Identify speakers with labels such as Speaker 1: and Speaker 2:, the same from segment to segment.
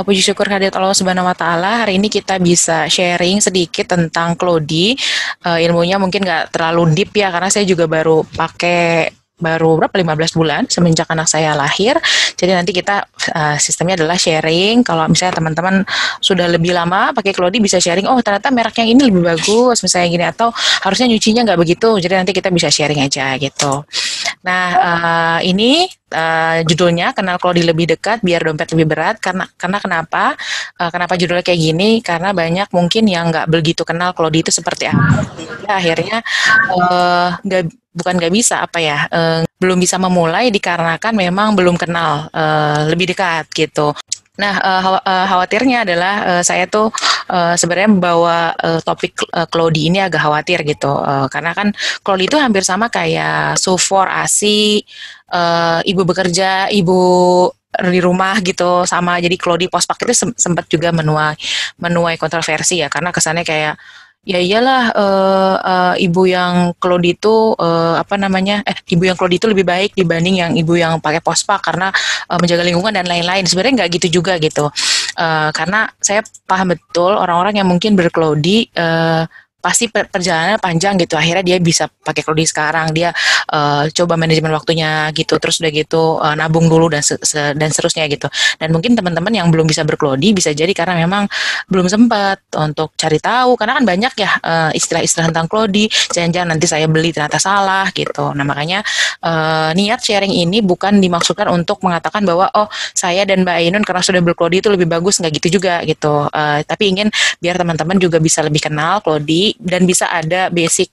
Speaker 1: Puji syukur kehadirat Allah Subhanahu wa Ta'ala. Hari ini kita bisa sharing sedikit tentang Claude. Ilmunya mungkin nggak terlalu deep ya, karena saya juga baru berapa 15 bulan semenjak anak saya lahir. Jadi nanti kita sistemnya adalah sharing. Kalau misalnya teman-teman sudah lebih lama pakai Claude bisa sharing, oh ternyata merek yang ini lebih bagus misalnya gini, atau harusnya nyucinya nggak begitu. Jadi nanti kita bisa sharing aja gitu. Nah, ini judulnya Kenal Claude lebih dekat biar dompet lebih berat. Karena kenapa? Kenapa judulnya kayak gini? Karena banyak mungkin yang nggak begitu kenal Claude itu seperti apa. Sehingga akhirnya nggak bukan nggak bisa apa ya, belum bisa memulai dikarenakan memang belum kenal lebih dekat gitu. Nah, khawatirnya adalah saya tuh sebenarnya membawa topik Claude ini agak khawatir gitu, karena kan Claude itu hampir sama kayak Sufor, ASI, ibu bekerja, ibu di rumah gitu sama. Jadi Claude Pospak itu sempat juga menuai kontroversi ya, karena kesannya kayak ya iyalah, ibu yang Claude itu apa namanya, ibu yang Claude itu lebih baik dibanding yang ibu yang pakai pospa karena menjaga lingkungan dan lain-lain. Sebenarnya nggak gitu juga gitu. Karena saya paham betul orang-orang yang mungkin berkelodi pasti perjalanannya panjang gitu. Akhirnya dia bisa pakai Claude sekarang. Dia coba manajemen waktunya gitu. Terus udah gitu nabung dulu dan seterusnya gitu. Dan mungkin teman-teman yang belum bisa berkelodi bisa jadi karena memang belum sempat untuk cari tahu. Karena kan banyak ya istilah-istilah tentang Claude. Jangan-jangan nanti saya beli ternyata salah gitu. Nah makanya niat sharing ini bukan dimaksudkan untuk mengatakan bahwa oh saya dan Mbak Ainun karena sudah berkelodi itu lebih bagus, nggak gitu juga gitu. Tapi ingin biar teman-teman juga bisa lebih kenal Claude dan bisa ada basic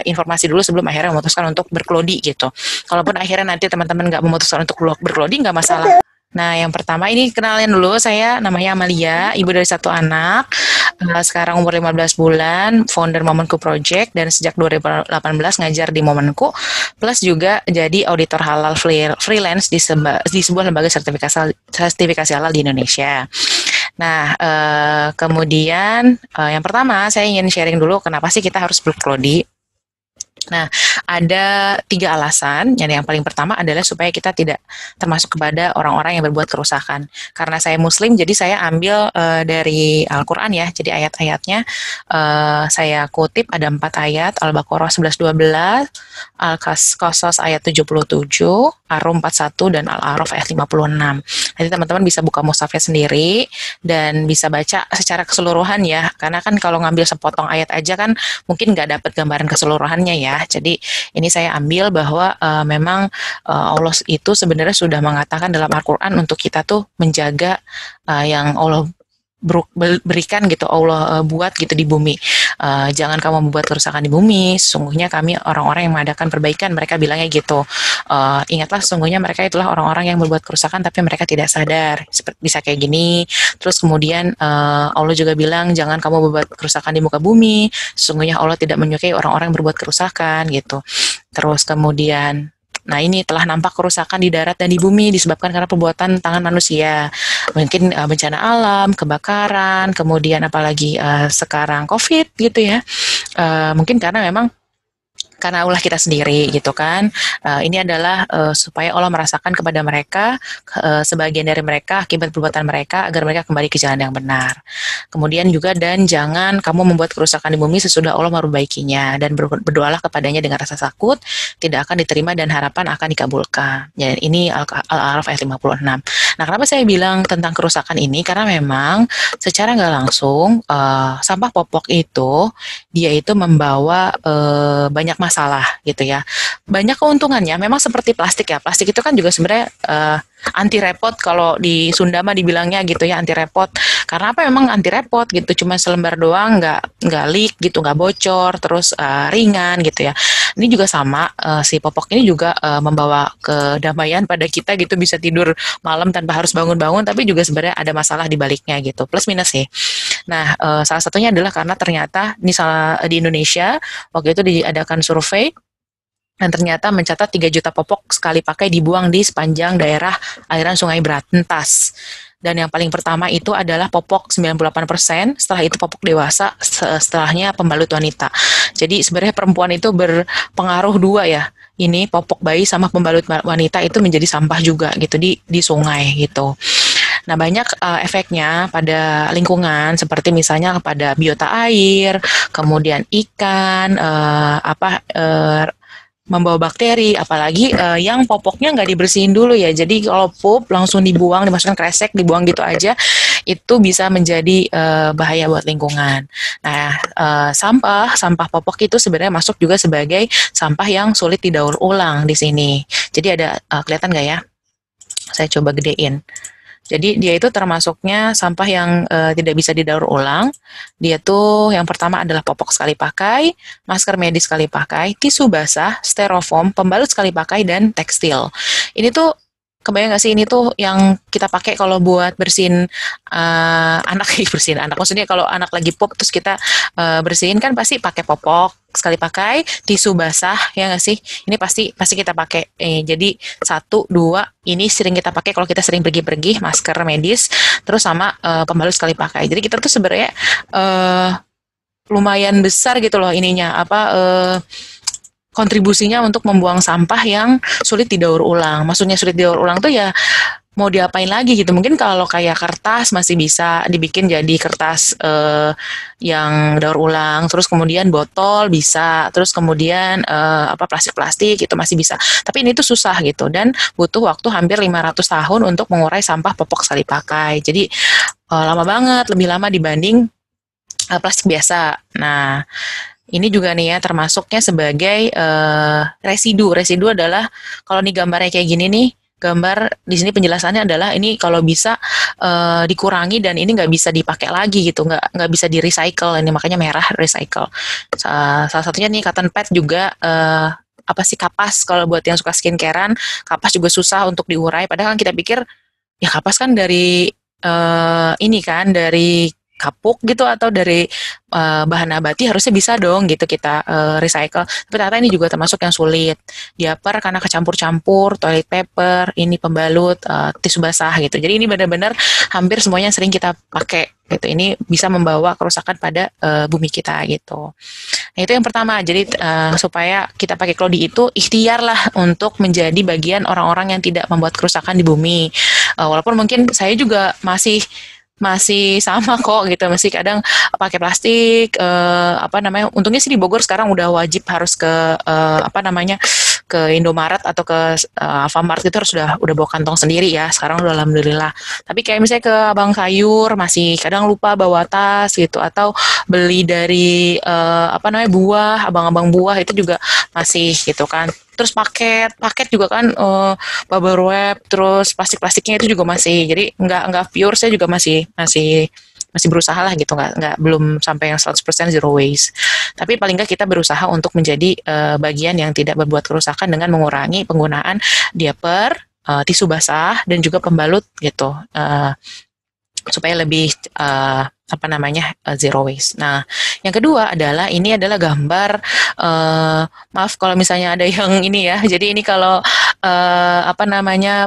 Speaker 1: informasi dulu sebelum akhirnya memutuskan untuk berkelodi gitu. Kalaupun akhirnya nanti teman-teman nggak memutuskan untuk berkelodi nggak masalah. Nah, yang pertama ini kenalin dulu, saya namanya Amalia, ibu dari satu anak, sekarang umur 15 bulan, founder Momenku Project, dan sejak 2018 ngajar di Momenku, plus juga jadi auditor halal freelance di sebuah lembaga sertifikasi halal di Indonesia. Nah, kemudian yang pertama saya ingin sharing dulu kenapa sih kita harus berkelodi. Nah, ada 3 alasan. Yang paling pertama adalah supaya kita tidak termasuk kepada orang-orang yang berbuat kerusakan. Karena saya Muslim, jadi saya ambil dari Al-Quran ya. Jadi ayat-ayatnya saya kutip ada 4 ayat: Al-Baqarah 11-12, Al-Qasas ayat 77, Ar-Rum 41, dan Al-A'raf ayat 56. Nanti teman-teman bisa buka mushafnya sendiri dan bisa baca secara keseluruhan ya. Karena kan kalau ngambil sepotong ayat aja kan mungkin nggak dapat gambaran keseluruhannya ya. Jadi ini saya ambil bahwa memang Allah itu sebenarnya sudah mengatakan dalam Al-Quran untuk kita tuh menjaga yang Allah berikan gitu, Allah buat gitu di bumi. Jangan kamu membuat kerusakan di bumi, sesungguhnya kami orang-orang yang mengadakan perbaikan, mereka bilangnya gitu. Ingatlah sesungguhnya mereka itulah orang-orang yang berbuat kerusakan tapi mereka tidak sadar, bisa kayak gini. Terus kemudian Allah juga bilang jangan kamu berbuat kerusakan di muka bumi, sesungguhnya Allah tidak menyukai orang-orang yang berbuat kerusakan gitu. Terus kemudian nah ini telah nampak kerusakan di darat dan di bumi disebabkan karena perbuatan tangan manusia. Mungkin bencana alam, kebakaran, kemudian apalagi sekarang COVID gitu ya. Mungkin karena memang karena ulah kita sendiri gitu kan. Ini adalah supaya Allah merasakan kepada mereka, sebagian dari mereka akibat perbuatan mereka, agar mereka kembali ke jalan yang benar. Kemudian juga dan jangan kamu membuat kerusakan di bumi sesudah Allah merbaikinya, dan berdoalah kepadanya dengan rasa takut, tidak akan diterima dan harapan akan dikabulkan. Ya, ini Al-A'raf ayat 56. Nah, kenapa saya bilang tentang kerusakan ini? Karena memang secara nggak langsung sampah popok itu dia itu membawa banyak masalah gitu ya. Banyak keuntungannya. Memang seperti plastik ya. Plastik itu kan juga sebenarnya anti repot, kalau di Sunda mah dibilangnya gitu ya, anti repot. Karena apa? Memang anti repot gitu. Cuma selembar doang, nggak leak gitu, nggak bocor, terus ringan gitu ya. Ini juga sama, si popok ini juga membawa kedamaian pada kita gitu, bisa tidur malam tanpa harus bangun-bangun, tapi juga sebenarnya ada masalah di baliknya gitu. Plus minus sih. Nah, salah satunya adalah karena ternyata di Indonesia waktu itu diadakan survei dan ternyata mencatat 3 juta popok sekali pakai dibuang di sepanjang daerah aliran Sungai Berantas. Dan yang paling pertama itu adalah popok 98%, setelah itu popok dewasa, setelahnya pembalut wanita. Jadi sebenarnya perempuan itu berpengaruh dua ya. Ini popok bayi sama pembalut wanita itu menjadi sampah juga gitu di sungai gitu. Nah, banyak efeknya pada lingkungan seperti misalnya pada biota air, kemudian ikan, membawa bakteri, apalagi yang popoknya nggak dibersihin dulu ya. Jadi kalau pup langsung dibuang, dimasukkan kresek, dibuang gitu aja, itu bisa menjadi bahaya buat lingkungan. Nah, sampah popok itu sebenarnya masuk juga sebagai sampah yang sulit didaur ulang di sini. Jadi ada kelihatan nggak ya? Saya coba gedein. Jadi dia itu termasuknya sampah yang tidak bisa didaur ulang. Dia tuh yang pertama adalah popok sekali pakai, masker medis sekali pakai, tisu basah, styrofoam, pembalut sekali pakai, dan tekstil. Ini tuh kebayang nggak sih ini tuh yang kita pakai kalau buat bersihin anak, bersihin anak. Maksudnya kalau anak lagi pup terus kita bersihin kan pasti pakai popok sekali pakai, tisu basah ya nggak sih? Ini pasti pasti kita pakai. Jadi satu, dua, ini sering kita pakai kalau kita sering pergi-pergi, masker medis, terus sama pembalut sekali pakai. Jadi kita tuh sebenarnya lumayan besar gitu loh ininya kontribusinya untuk membuang sampah yang sulit didaur ulang. Maksudnya sulit didaur ulang tuh ya mau diapain lagi gitu. Mungkin kalau kayak kertas masih bisa dibikin jadi kertas yang daur ulang. Terus kemudian botol bisa. Terus kemudian plastik-plastik itu masih bisa. Tapi ini tuh susah gitu dan butuh waktu hampir 500 tahun untuk mengurai sampah popok sekali pakai. Jadi lama banget, lebih lama dibanding plastik biasa. Nah, ini juga nih ya termasuknya sebagai residu. Residu adalah kalau nih gambarnya kayak gini nih, gambar di sini penjelasannya adalah ini kalau bisa dikurangi dan ini nggak bisa dipakai lagi gitu, nggak bisa di recycle. Ini makanya merah recycle. Salah satunya nih cotton pad juga apa sih kapas, kalau buat yang suka skincarean, kapas juga susah untuk diurai. Padahal kan kita pikir ya kapas kan dari ini kan dari kapuk gitu atau dari bahan nabati harusnya bisa dong gitu kita recycle. Tapi ternyata ini juga termasuk yang sulit. Diaper karena kecampur-campur, toilet paper, ini pembalut, tisu basah gitu. Jadi ini benar-benar hampir semuanya sering kita pakai gitu. Ini bisa membawa kerusakan pada bumi kita gitu. Nah, itu yang pertama. Jadi supaya kita pakai Claudie itu ikhtiarlah untuk menjadi bagian orang-orang yang tidak membuat kerusakan di bumi. Walaupun mungkin saya juga masih sama kok gitu, masih kadang pakai plastik untungnya sih di Bogor sekarang udah wajib harus ke ke Indomaret atau ke Alfamart itu harus udah bawa kantong sendiri ya sekarang udah alhamdulillah. Tapi kayak misalnya ke abang sayur masih kadang lupa bawa tas gitu, atau beli dari buah, abang-abang buah itu juga masih gitu kan. Terus paket juga kan bubble wrap, terus plastiknya itu juga masih. Jadi nggak pure, saya juga masih berusaha lah gitu, nggak belum sampai yang 100% zero waste. Tapi paling nggak kita berusaha untuk menjadi bagian yang tidak berbuat kerusakan dengan mengurangi penggunaan diaper, tisu basah dan juga pembalut gitu. Supaya lebih zero waste. Nah, yang kedua adalah ini adalah gambar maaf kalau misalnya ada yang ini ya. Jadi ini kalau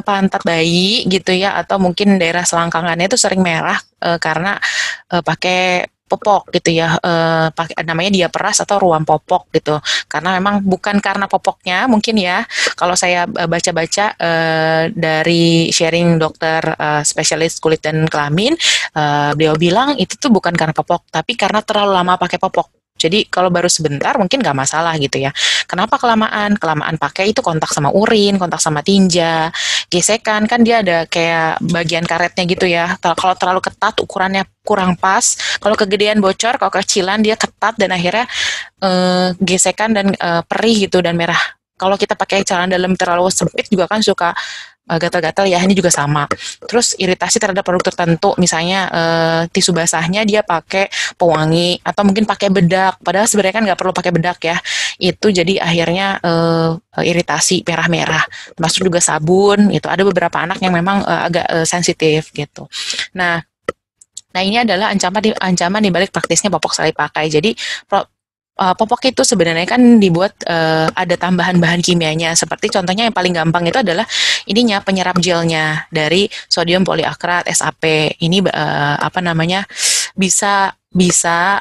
Speaker 1: pantat bayi gitu ya, atau mungkin daerah selangkangannya itu sering merah karena pakai popok gitu ya, namanya diaperas atau ruam popok gitu, karena memang bukan karena popoknya mungkin ya. Kalau saya baca-baca dari sharing dokter spesialis kulit dan kelamin, beliau bilang itu tuh bukan karena popok, tapi karena terlalu lama pakai popok. Jadi kalau baru sebentar mungkin nggak masalah gitu ya. Kenapa kelamaan? Kelamaan pakai itu kontak sama urin, kontak sama tinja, gesekan, kan dia ada kayak bagian karetnya gitu ya. Kalau terlalu ketat ukurannya kurang pas, kalau kegedean bocor, kalau kecilan dia ketat dan akhirnya gesekan dan perih gitu dan merah. Kalau kita pakai celana dalam terlalu sempit juga kan suka gatal-gatal ya, ini juga sama. Terus iritasi terhadap produk tertentu, misalnya tisu basahnya dia pakai pewangi atau mungkin pakai bedak, padahal sebenarnya kan nggak perlu pakai bedak ya. Itu jadi akhirnya iritasi merah-merah. Termasuk juga sabun, itu ada beberapa anak yang memang agak sensitif gitu. Nah, ini adalah ancaman di balik praktisnya popok sekali pakai. Jadi popok itu sebenarnya kan dibuat ada tambahan bahan kimianya, seperti contohnya yang paling gampang itu adalah ininya, penyerap gelnya dari sodium poliakrat SAP. Ini bisa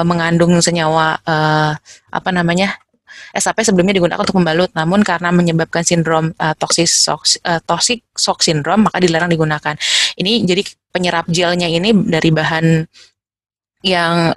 Speaker 1: mengandung senyawa SAP sebelumnya digunakan untuk pembalut, namun karena menyebabkan sindrom toxic shock syndrome maka dilarang digunakan. Ini jadi penyerap gelnya ini dari bahan yang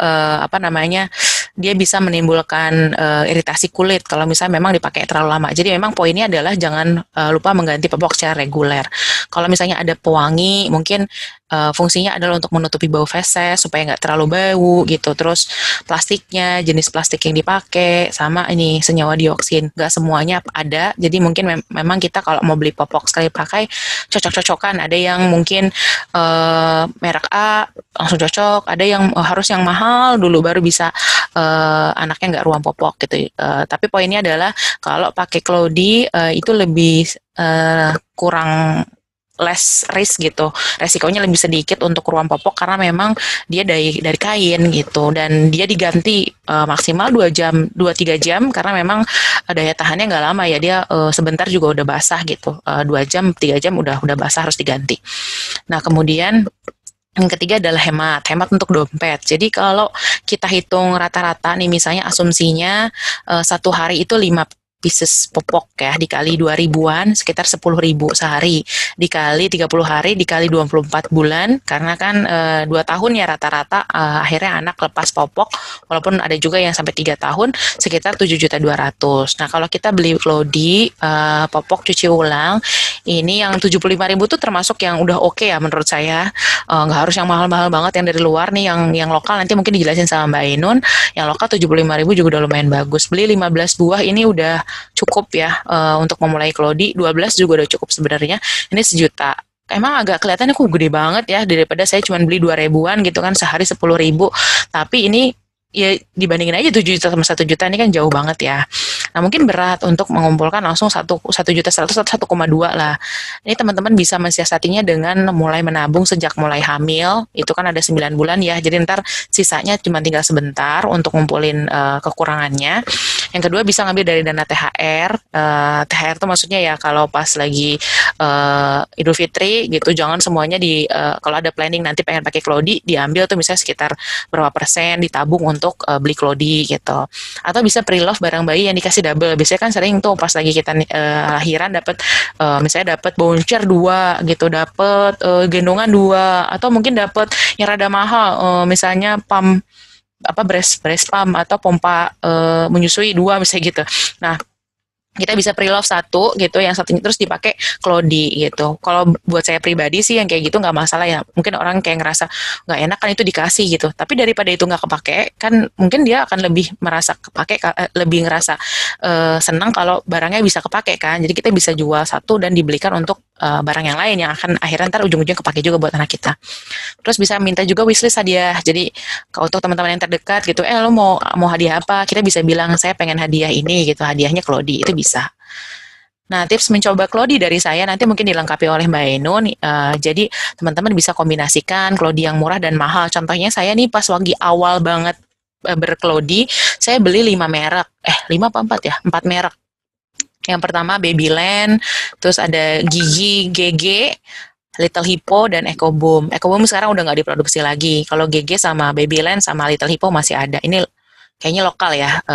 Speaker 1: dia bisa menimbulkan iritasi kulit kalau misalnya memang dipakai terlalu lama. Jadi memang poinnya adalah jangan lupa mengganti popok secara reguler. Kalau misalnya ada pewangi, mungkin fungsinya adalah untuk menutupi bau feses supaya nggak terlalu bau gitu. Terus plastiknya, jenis plastik yang dipakai, sama ini senyawa dioksin. Nggak semuanya ada, jadi mungkin memang kita kalau mau beli popok sekali pakai, cocok-cocokan. Ada yang mungkin merek A langsung cocok, ada yang harus yang mahal dulu baru bisa anaknya nggak ruam popok gitu. Tapi poinnya adalah kalau pakai Cloudy itu lebih kurang less risk gitu, resikonya lebih sedikit untuk ruam popok karena memang dia dari kain gitu, dan dia diganti maksimal 2 jam 2-3 jam karena memang daya tahannya nggak lama ya, dia sebentar juga udah basah gitu, 2 jam 3 jam udah basah, harus diganti. Nah kemudian yang ketiga adalah hemat untuk dompet. Jadi kalau kita hitung rata-rata nih, misalnya asumsinya satu hari itu 5 pieces popok ya, dikali 2 ribuan, sekitar 10.000 sehari, dikali 30 hari, dikali 24 bulan, karena kan 2 tahun ya rata-rata akhirnya anak lepas popok, walaupun ada juga yang sampai 3 tahun, sekitar 7.200.000. Nah kalau kita beli Cloudy popok cuci ulang, ini yang 75.000 tuh termasuk yang udah oke ya menurut saya. Nggak harus yang mahal-mahal banget yang dari luar nih, yang lokal nanti mungkin dijelasin sama Mbak Ainun. Yang lokal 75.000 juga udah lumayan bagus. Beli 15 buah ini udah cukup ya untuk memulai Cloudy. 12 juga udah cukup sebenarnya. Ini 1 juta. Emang agak kelihatannya kok gede banget ya, daripada saya cuma beli 2 ribuan gitu kan, sehari 10.000. Tapi ini ya dibandingin aja 7 juta sama 1 juta, ini kan jauh banget ya. Nah mungkin berat untuk mengumpulkan langsung 1.100.000 atau 1,2 lah. Ini teman-teman bisa mensiasatinya dengan mulai menabung sejak mulai hamil, itu kan ada 9 bulan ya, jadi ntar sisanya cuma tinggal sebentar untuk ngumpulin kekurangannya. Yang kedua bisa ngambil dari dana THR. THR itu maksudnya ya kalau pas lagi Idul Fitri gitu, jangan semuanya kalau ada planning nanti pengen pakai Cloudy, diambil tuh misalnya sekitar berapa persen ditabung untuk beli Cloudy gitu. Atau bisa pre-love barang bayi yang dikasih double. Biasanya kan sering tuh pas lagi kita lahiran dapat misalnya dapat bouncer 2 gitu, dapat gendongan 2, atau mungkin dapat yang rada mahal misalnya pump breast pump atau pompa menyusui 2 misalnya gitu. Nah kita bisa pre-love 1 gitu, yang satunya terus dipakai Cloudy gitu. Kalau buat saya pribadi sih yang kayak gitu nggak masalah ya. Mungkin orang kayak ngerasa nggak enak kan itu dikasih gitu. Tapi daripada itu nggak kepake, kan mungkin dia akan lebih merasa kepake, lebih ngerasa senang kalau barangnya bisa kepake kan. Jadi kita bisa jual 1 dan dibelikan untuk barang yang lain yang akan akhirnya ntar ujung-ujungnya kepake juga buat anak kita. Terus bisa minta juga wishlist hadiah. Jadi kalau untuk teman-teman yang terdekat gitu, lo mau hadiah apa? Kita bisa bilang saya pengen hadiah ini gitu, hadiahnya Cloudy, itu bisa. Nah, tips mencoba Cloudy dari saya nanti mungkin dilengkapi oleh Mbak Ainun. Jadi teman-teman bisa kombinasikan Cloudy yang murah dan mahal. Contohnya saya nih pas lagi awal banget berCloudy, saya beli 5 merek. 5 apa 4 ya? 4 merek. Yang pertama Babyland, terus ada Gigi, GG, Little Hippo, dan EcoBoom. EcoBoom sekarang udah nggak diproduksi lagi. Kalau GG sama Babyland sama Little Hippo masih ada. Ini kayaknya lokal ya.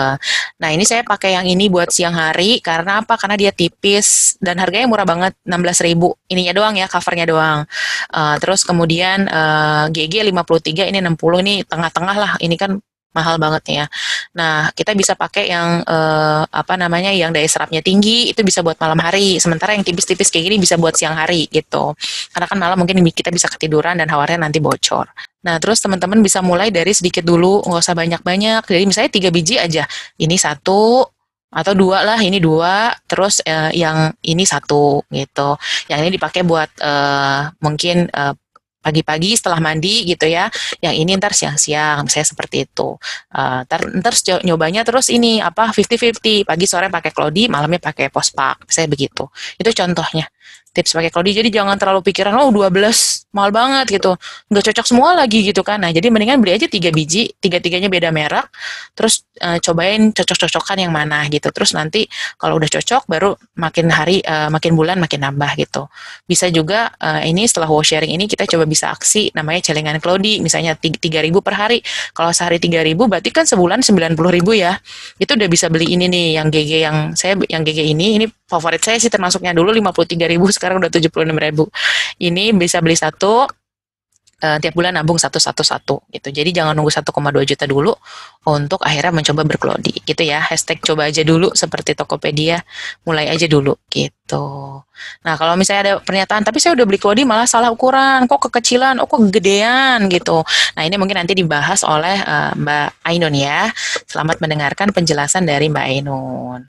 Speaker 1: Nah ini saya pakai yang ini buat siang hari, karena apa? Karena dia tipis dan harganya murah banget, 16.000. Ininya doang ya, covernya doang. Terus kemudian GG 53, ini 60, ini tengah-tengah lah. Ini kan mahal banget ya. Nah, kita bisa pakai yang yang daya serapnya tinggi, itu bisa buat malam hari. Sementara yang tipis-tipis kayak gini bisa buat siang hari gitu. Karena kan malam mungkin kita bisa ketiduran dan hawarnya nanti bocor. Nah, terus teman-teman bisa mulai dari sedikit dulu, nggak usah banyak-banyak. Jadi misalnya 3 biji aja. Ini 1 atau 2 lah, ini 2, terus yang ini 1 gitu. Yang ini dipakai buat mungkin pagi-pagi setelah mandi gitu ya, yang ini ntar siang-siang, misalnya seperti itu. Ntar nyobanya terus ini 50-50, pagi sore pakai Cloudy, malamnya pakai Postpak, misalnya begitu. Itu contohnya tips pakai Cloudy. Jadi jangan terlalu pikiran 12 mahal banget gitu, nggak cocok semua lagi gitu kan. Nah jadi mendingan beli aja 3 biji, 3-tiganya beda merek, terus cobain cocok-cocokan yang mana gitu. Terus nanti kalau udah cocok baru makin hari, makin bulan makin nambah gitu. Bisa juga ini setelah wow sharing ini kita coba bisa aksi namanya celengan Cloudy, misalnya 3.000 per hari. Kalau sehari 3.000 berarti kan sebulan 90.000 ya. Itu udah bisa beli ini nih yang GG, yang GG ini favorit saya sih termasuknya. Dulu 53.000, sekarang udah 76.000. Ini bisa beli 1 itu tiap bulan nabung satu gitu. Jadi jangan nunggu 1,2 juta dulu untuk akhirnya mencoba berkelodi gitu ya. Hashtag coba aja dulu seperti Tokopedia, mulai aja dulu gitu. Nah kalau misalnya ada pernyataan, tapi saya udah beli kelodi malah salah ukuran, kok kekecilan, kok kegedean gitu. Nah ini mungkin nanti dibahas oleh Mbak Ainun ya. Selamat mendengarkan penjelasan dari Mbak Ainun.